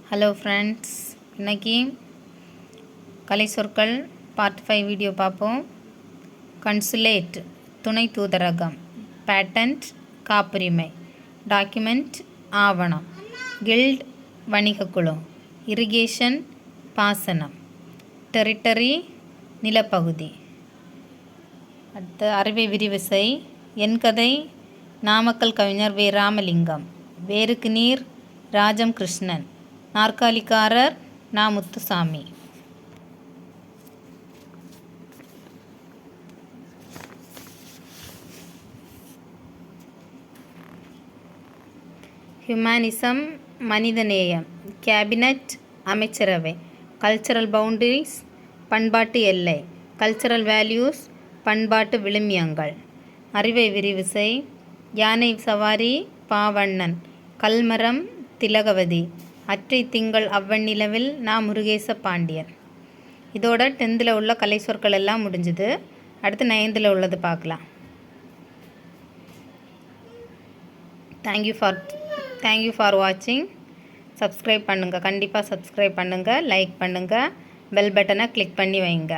Hello friends, இன்றைக்கி கலை சொற்கள் part 5 video பார்ப்போம். கன்சுலேட் துணை தூதரகம், பேட்டன்ட் காப்புரிமை, டாக்குமெண்ட் ஆவணம், கில்ட் வணிகக்குழு, இரிகேஷன் பாசனம், டெரிட்டரி நிலப்பகுதி. அடுத்து அறிவை விரிவிசை, என் கதை நாமக்கல் கவிஞர் வே. ராமலிங்கம், வேருக்கு நீர் ராஜம் கிருஷ்ணன், நாற்காலிக்காரர் நா. முத்துசாமி. ஹியூமனிசம் மனிதநேயம், கேபினட் அமைச்சரவை, கல்ச்சரல் பவுண்டரிஸ் பண்பாட்டு எல்லை, கல்ச்சரல் வேல்யூஸ் பண்பாட்டு விழுமியங்கள். அறிவை விரிவிசை, யானை சவாரி பாவண்ணன், கல்மரம் திலகவதி, அற்றை திங்கள் அவ்வநிலவில் நா. முருகேச பாண்டியன். இதோட 10th உள்ள கலை சொற்கள் எல்லாம் முடிஞ்சுது. அடுத்து 9th உள்ளது பார்க்கலாம். தேங்க்யூ ஃபார் வாட்சிங். சப்ஸ்கிரைப் பண்ணுங்கள், கண்டிப்பாக சப்ஸ்கிரைப் பண்ணுங்கள், லைக் பண்ணுங்கள், பெல் பட்டனை கிளிக் பண்ணி வைங்க.